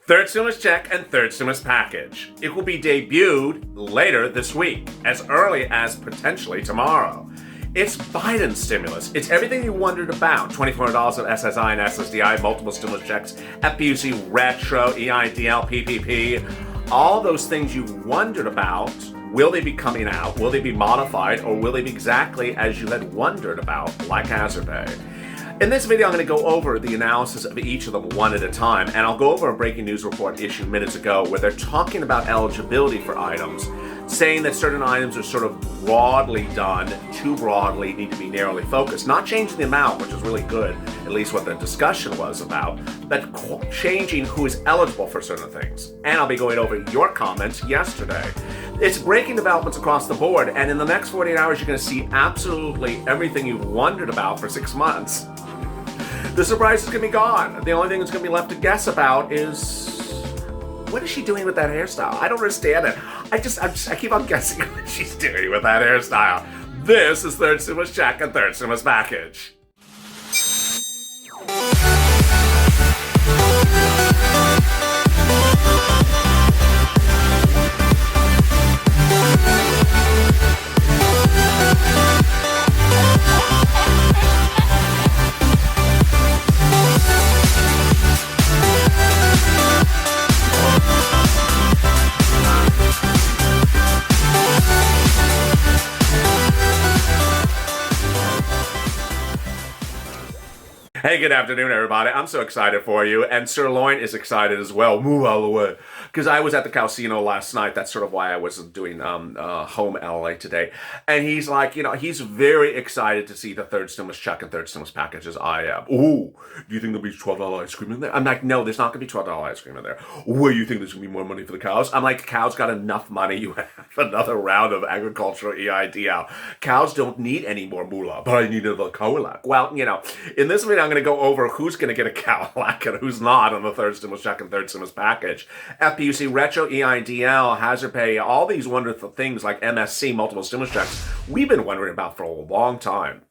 Third stimulus check and third stimulus package. It will be debuted later this week, as early as potentially tomorrow. It's Biden's stimulus. It's everything you wondered about. $2,400 of SSI and SSDI, multiple stimulus checks, FPUC, retro, EIDL, PPP. All those things you wondered about. Will they be coming out? Will they be modified? Or will they be exactly as you had wondered about, like hazard pay? In this video, I'm going to go over the analysis of each of them one at a time, and I'll go over a breaking news report issued minutes ago where they're talking about eligibility for items, saying that certain items are sort of broadly done, too broadly, need to be narrowly focused. Not changing the amount, which is really good, at least what the discussion was about, but changing who is eligible for certain things. And I'll be going over your comments yesterday. It's breaking developments across the board, and in the next 48 hours, you're going to see absolutely everything you've wondered about for 6 months. The surprise is going to be gone. The only thing that's going to be left to guess about is, what is she doing with that hairstyle? I don't understand it. I keep on guessing what she's doing with that hairstyle. This is third stimulus check and third stimulus package. Hey, good afternoon, everybody. I'm so excited for you, and Sirloin is excited as well. Move all the way. Because I was at the casino last night. That's sort of why I was doing home LA today. And he's like, he's very excited to see the third stimulus check and third stimulus package as I am. Ooh, do you think there'll be $12 ice cream in there? I'm like, no, there's not going to be $12 ice cream in there. What, do you think there's going to be more money for the cows? I'm like, cows got enough money. You have another round of agricultural EIDL. Cows don't need any more moolah, but I need another Cadillac. Well, in this video, I'm going to go over who's going to get a Cadillac and who's not on the third stimulus check and third stimulus package. FPUC, retro, EIDL, hazard pay, all these wonderful things like MSC, multiple stimulus checks, we've been wondering about for a long time.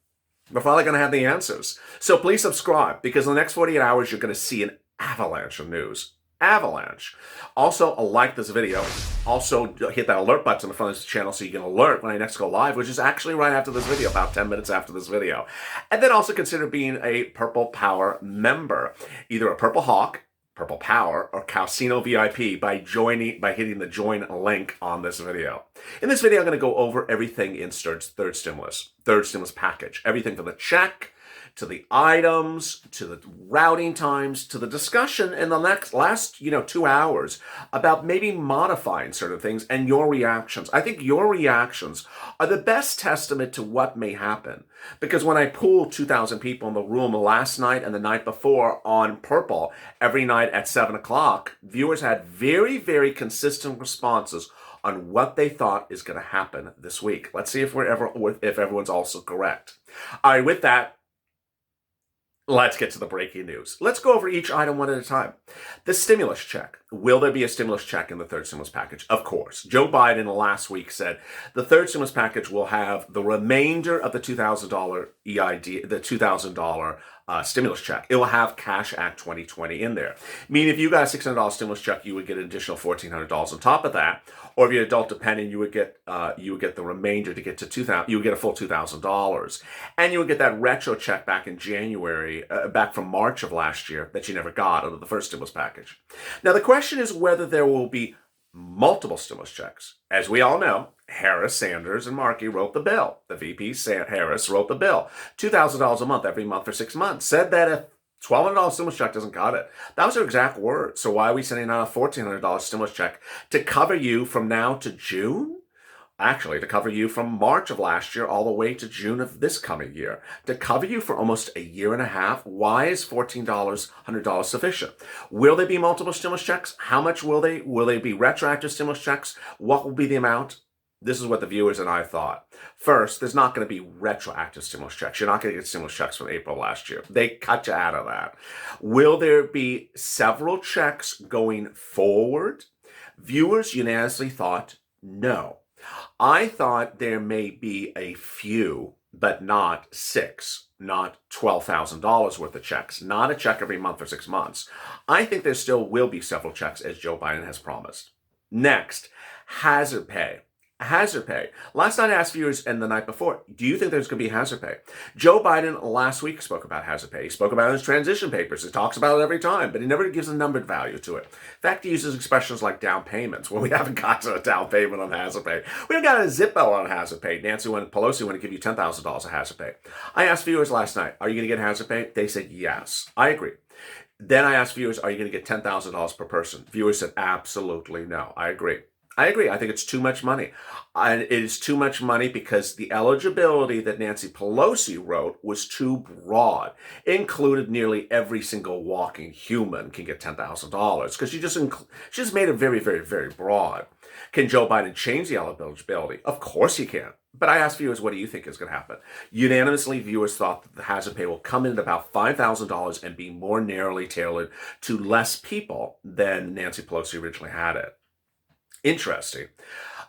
We're finally going to have the answers. So please subscribe, because in the next 48 hours, you're going to see an avalanche of news. Avalanche. Also, like this video. Also, hit that alert button in the front of this channel so you get an alert when I next go live, which is actually right after this video, about 10 minutes after this video. And then also consider being a Purple Power member. Either a Purple Hawk, Purple Power, or Casino VIP by hitting the join link on this video. In this video, I'm going to go over everything in third stimulus package. Everything from the check, to the items, to the routing times, to the discussion in the last 2 hours about maybe modifying certain things and your reactions. I think your reactions are the best testament to what may happen. Because when I pooled 2,000 people in the room last night and the night before on Purple, every night at 7 o'clock, viewers had very, very consistent responses on what they thought is going to happen this week. Let's see if everyone's also correct. All right, with that, let's get to the breaking news. Let's go over each item one at a time. The stimulus check. Will there be a stimulus check in the third stimulus package? Of course. Joe Biden last week said the third stimulus package will have the remainder of the $2,000 the $2,000 stimulus check. It will have Cash Act 2020 in there. Meaning if you got a $600 stimulus check, you would get an additional $1,400 on top of that. Or if you're an adult dependent, you would get the remainder to get to $2,000. You would get a full $2,000, and you would get that retro check back in January, back from March of last year that you never got under the first stimulus package. Now the question is whether there will be multiple stimulus checks. As we all know, Harris, Sanders, and Markey wrote the bill. The VP Harris wrote the bill. $2,000 a month every month for 6 months. Said that if $1,200 stimulus check doesn't cut it. That was her exact word. So why are we sending out a $1,400 stimulus check to cover you from now to June? Actually, to cover you from March of last year all the way to June of this coming year. To cover you for almost a year and a half. Why is $1,400 sufficient? Will there be multiple stimulus checks? How much will they? Will they be retroactive stimulus checks? What will be the amount? This is what the viewers and I thought. First, there's not going to be retroactive stimulus checks. You're not going to get stimulus checks from April last year. They cut you out of that. Will there be several checks going forward? Viewers unanimously thought no. I thought there may be a few, but not 6. not $12,000 worth of checks, not a check every month for 6 months. I think there still will be several checks, as Joe Biden has promised. Next, hazard pay. Hazard pay. Last night I asked viewers and the night before, do you think there's going to be hazard pay? Joe Biden last week spoke about hazard pay. He spoke about it in his transition papers. He talks about it every time, but he never gives a numbered value to it. In fact, he uses expressions like down payments. Well, we haven't got to a down payment on hazard pay. We haven't got a Zippo on hazard pay. Pelosi want to give you $10,000 of hazard pay. I asked viewers last night, are you going to get hazard pay? They said yes. I agree. Then I asked viewers, are you going to get $10,000 per person? Viewers said absolutely no. I agree. I think it's too much money. And it is too much money because the eligibility that Nancy Pelosi wrote was too broad. It included nearly every single walking human can get $10,000 because she just made it very, very, very broad. Can Joe Biden change the eligibility? Of course he can. But I asked viewers, what do you think is going to happen? Unanimously, viewers thought that the hazard pay will come in at about $5,000 and be more narrowly tailored to less people than Nancy Pelosi originally had it. Interesting.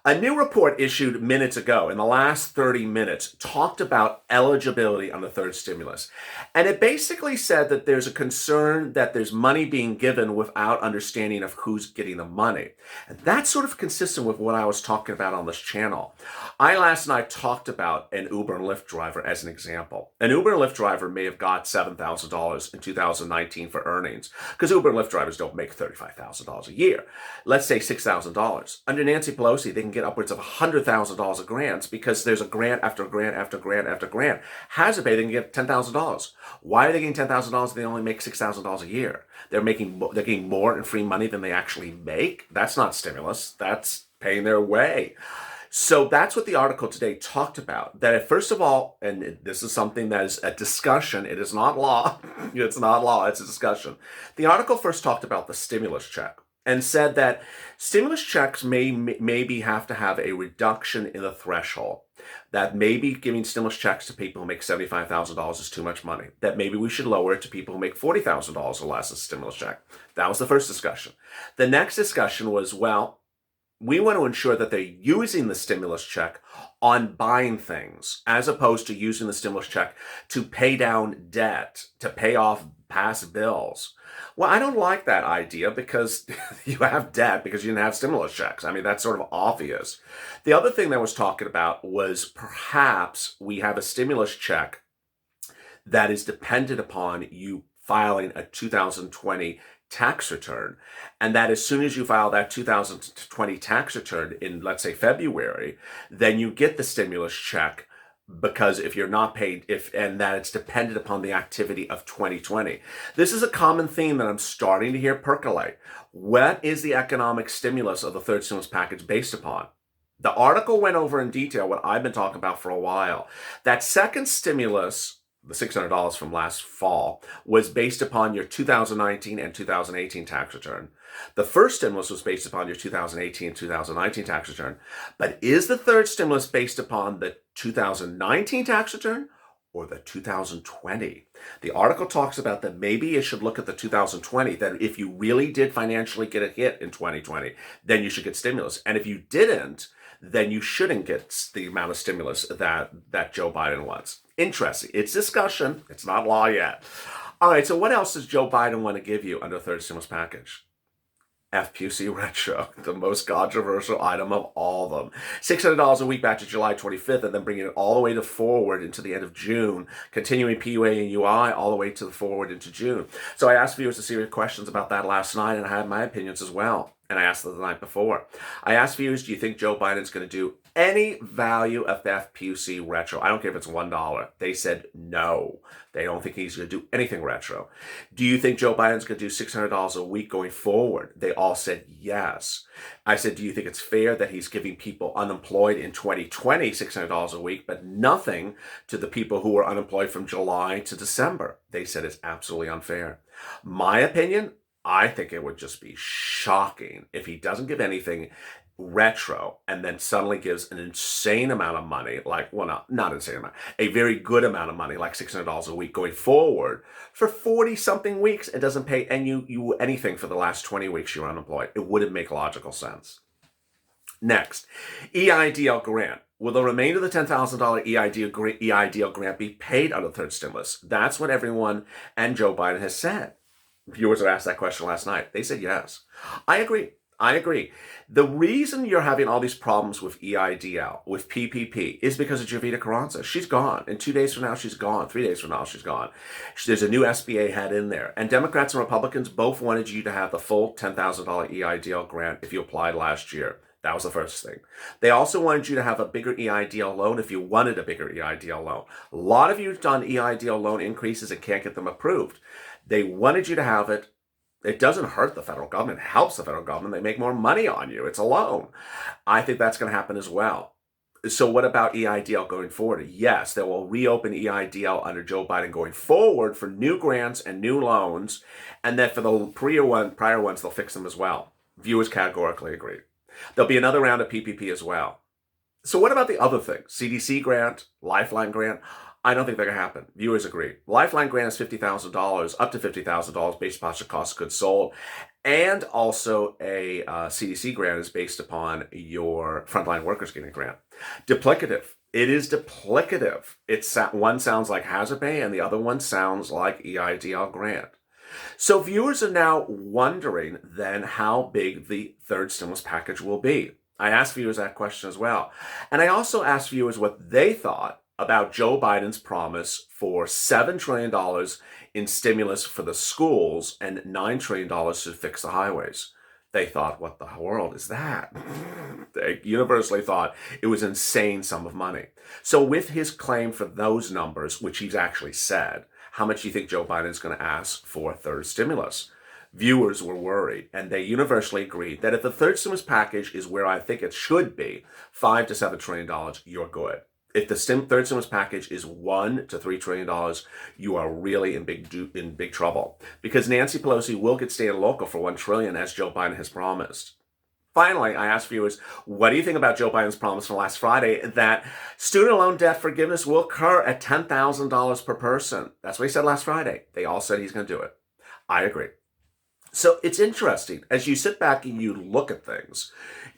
A new report issued minutes ago, in the last 30 minutes, talked about eligibility on the third stimulus. And it basically said that there's a concern that there's money being given without understanding of who's getting the money. And that's sort of consistent with what I was talking about on this channel. I last night talked about an Uber and Lyft driver as an example. An Uber and Lyft driver may have got $7,000 in 2019 for earnings, because Uber and Lyft drivers don't make $35,000 a year. Let's say $6,000. Under Nancy Pelosi, they can get upwards of $100,000 of grants because there's a grant after grant after grant after grant. Hazard pay, they can get $10,000. Why are they getting $10,000 if they only make $6,000 a year? They're getting more in free money than they actually make. That's not stimulus. That's paying their way. So that's what the article today talked about. That first of all, and this is something that is a discussion. It is not law. It's not law. It's a discussion. The article first talked about the stimulus check and said that stimulus checks maybe have to have a reduction in the threshold. That maybe giving stimulus checks to people who make $75,000 is too much money. That maybe we should lower it to people who make $40,000 or less as a stimulus check. That was the first discussion. The next discussion was, well, we want to ensure that they're using the stimulus check on buying things as opposed to using the stimulus check to pay down debt, to pay off past bills. Well, I don't like that idea because you have debt because you didn't have stimulus checks. I mean, that's sort of obvious. The other thing that was talking about was perhaps we have a stimulus check that is dependent upon you filing a 2020 tax return, and that as soon as you file that 2020 tax return in, let's say, February, then you get the stimulus check, because if you're not paid, and that it's dependent upon the activity of 2020. This is a common theme that I'm starting to hear percolate. What is the economic stimulus of the third stimulus package based upon? The article went over in detail what I've been talking about for a while. That second stimulus, the $600 from last fall, was based upon your 2019 and 2018 tax return. The first stimulus was based upon your 2018 and 2019 tax return. But is the third stimulus based upon the 2019 tax return or the 2020? The article talks about that maybe you should look at the 2020, that if you really did financially get a hit in 2020, then you should get stimulus. And if you didn't, then you shouldn't get the amount of stimulus that Joe Biden wants. Interesting. It's discussion. It's not law yet. All right, so what else does Joe Biden want to give you under the third stimulus package? FPUC retro, the most controversial item of all of them. $600 a week back to July 25th, and then bringing it all the way to forward into the end of June, continuing PUA and UI all the way to the forward into June. So I asked viewers a series of questions about that last night, and I had my opinions as well. And I asked them the night before. I asked viewers, do you think Joe Biden's going to do any value of FPUC retro? I don't care if it's $1. They said no. They don't think he's going to do anything retro. Do you think Joe Biden's going to do $600 a week going forward? They all said yes. I said, do you think it's fair that he's giving people unemployed in 2020 $600 a week, but nothing to the people who were unemployed from July to December? They said it's absolutely unfair. My opinion, I think it would just be shocking if he doesn't give anything retro and then suddenly gives an insane amount of money, like, well, not insane amount, a very good amount of money, like $600 a week going forward for 40-something weeks. It doesn't pay you anything for the last 20 weeks you're unemployed. It wouldn't make logical sense. Next, EIDL grant. Will the remainder of the $10,000 EIDL grant be paid under the third stimulus? That's what everyone and Joe Biden has said. Viewers were asked that question last night. They said yes. I agree. I agree. The reason you're having all these problems with EIDL, with PPP, is because of Jovita Carranza. She's gone. In 2 days from now, she's gone. 3 days from now, she's gone. There's a new SBA head in there. And Democrats and Republicans both wanted you to have the full $10,000 EIDL grant if you applied last year. That was the first thing. They also wanted you to have a bigger EIDL loan if you wanted a bigger EIDL loan. A lot of you have done EIDL loan increases and can't get them approved. They wanted you to have it. It doesn't hurt the federal government. It helps the federal government. They make more money on you. It's a loan. I think that's going to happen as well. So what about EIDL going forward? Yes, they will reopen EIDL under Joe Biden going forward for new grants and new loans. And then for the prior ones, they'll fix them as well. Viewers categorically agree. There'll be another round of PPP as well. So what about the other things? CDC grant, Lifeline grant? I don't think they're going to happen. Viewers agree. Lifeline grant is $50,000, up to $50,000 based upon your cost of goods sold. And also a CDC grant is based upon your frontline workers getting a grant. Duplicative. It is duplicative. One sounds like hazard pay and the other one sounds like EIDL grant. So viewers are now wondering then how big the third stimulus package will be. I asked viewers that question as well. And I also asked viewers what they thought about Joe Biden's promise for $7 trillion in stimulus for the schools and $9 trillion to fix the highways. They thought, what the world is that? They universally thought it was an insane sum of money. So with his claim for those numbers, which he's actually said, how much do you think Joe Biden is going to ask for a third stimulus? Viewers were worried, and they universally agreed that if the third stimulus package is where I think it should be, $5 to $7 trillion, you're good. If the third stimulus package is $1 to $3 trillion, you are really in big trouble, because Nancy Pelosi will get state and local for $1 trillion, as Joe Biden has promised. Finally, I asked viewers, what do you think about Joe Biden's promise from last Friday that student loan debt forgiveness will occur at $10,000 per person? That's what he said last Friday. They all said he's going to do it. I agree. So it's interesting as you sit back and you look at things.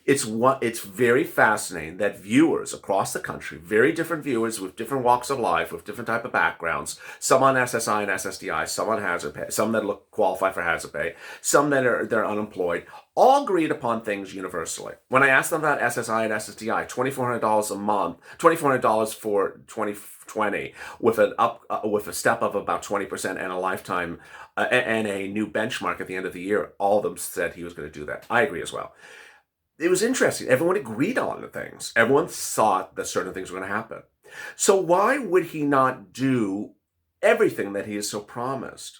It's very fascinating that viewers across the country, very different viewers with different walks of life, with different type of backgrounds, some on SSI and SSDI, some on hazard pay, some that qualify for hazard pay, some that they're unemployed, all agreed upon things universally. When I asked them about SSI and SSDI, $2,400 a month, $2,400 for 2020, with a step of about 20% and a lifetime and a new benchmark at the end of the year, all of them said he was going to do that. I agree as well. It was interesting. Everyone agreed on the things. Everyone thought that certain things were going to happen. So why would he not do everything that he has so promised?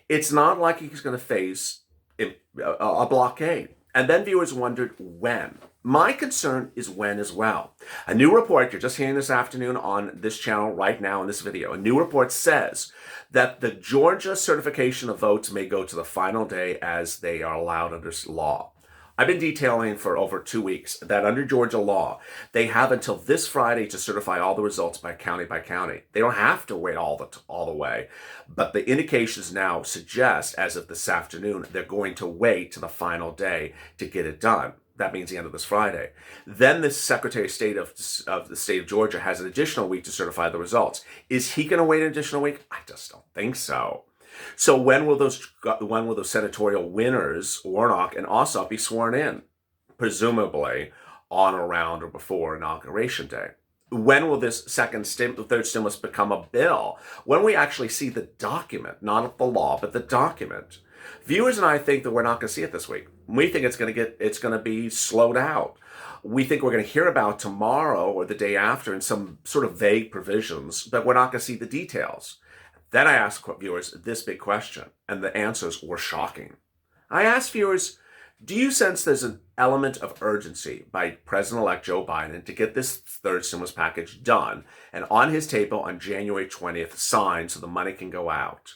It's not like he's going to face a blockade. And then viewers wondered when. My concern is when as well. A new report, you're just hearing this afternoon on this channel right now in this video, a new report says that the Georgia certification of votes may go to the final day as they are allowed under law. I've been detailing for over 2 weeks that under Georgia law, they have until this Friday to certify all the results by county by county. They don't have to wait all the way, but the indications now suggest, as of this afternoon, they're going to wait to the final day to get it done. That means the end of this Friday. Then the Secretary of State of the state of Georgia has an additional week to certify the results. Is he going to wait an additional week? I just don't think so. So when will those senatorial winners, Warnock and Ossoff, be sworn in? Presumably on, around, or before Inauguration Day. When will this third stimulus become a bill? When we actually see the document, not the law, but the document. Viewers and I think that we're not going to see it this week. We think it's going to be slowed out. We think we're going to hear about tomorrow or the day after in some sort of vague provisions, but we're not going to see the details. Then I asked viewers this big question, and the answers were shocking. I asked viewers, do you sense there's an element of urgency by President-elect Joe Biden to get this third stimulus package done and on his table on January 20th signed so the money can go out?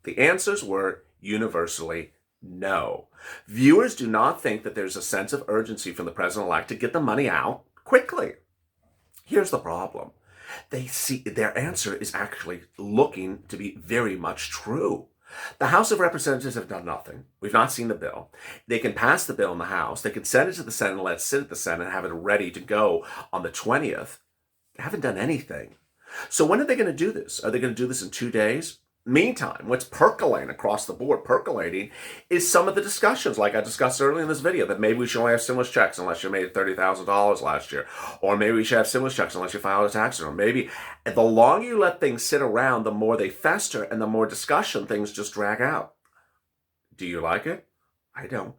The answers were universally no. Viewers do not think that there's a sense of urgency from the president-elect to get the money out quickly. Here's the problem. They see their answer is actually looking to be very much true. The House of Representatives have done nothing. We've not seen the bill. They can pass the bill in the House. They can send it to the Senate and let it sit at the Senate and have it ready to go on the 20th. They haven't done anything. So when are they going to do this? Are they going to do this in 2 days? Meantime, what's percolating across the board, is some of the discussions, like I discussed earlier in this video, that maybe we should only have stimulus checks unless you made $30,000 last year. Or maybe we should have stimulus checks unless you filed a tax return. Maybe the longer you let things sit around, the more they fester and the more discussion things just drag out. Do you like it? I don't.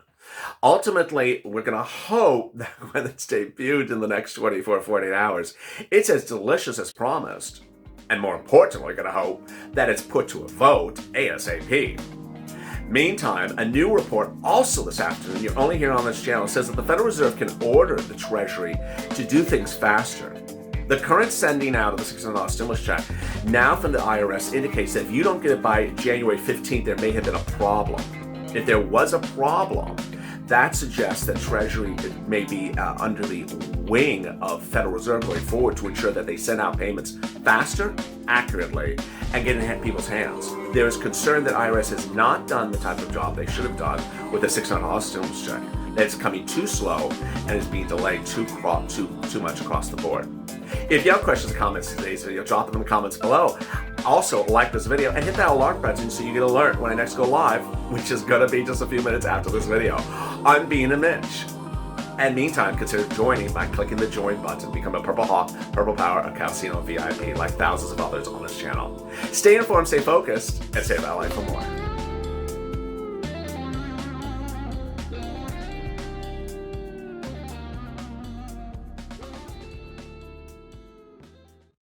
Ultimately, we're going to hope that when it's debuted in the next 24, 48 hours, it's as delicious as promised. And more importantly, we're going to hope that it's put to a vote ASAP. Meantime, a new report also this afternoon, you're only hearing on this channel, says that the Federal Reserve can order the Treasury to do things faster. The current sending out of the $600 stimulus check now from the IRS indicates that if you don't get it by January 15th, there may have been a problem. If there was a problem, that suggests that Treasury may be under the wing of Federal Reserve going forward to ensure that they send out payments faster, accurately, and get in people's hands. There is concern that IRS has not done the type of job they should have done with the $600 stimulus check. That it's coming too slow and is being delayed too much across the board. If you have questions or comments in today's video, drop them in the comments below. Also, like this video and hit that alert button so you get an alert when I next go live, which is going to be just a few minutes after this video. I'm Bean and Mitch. And meantime, consider joining by clicking the join button. Become a Purple Hawk, Purple Power, a Calcino VIP like thousands of others on this channel. Stay informed, stay focused, and stay LA for more.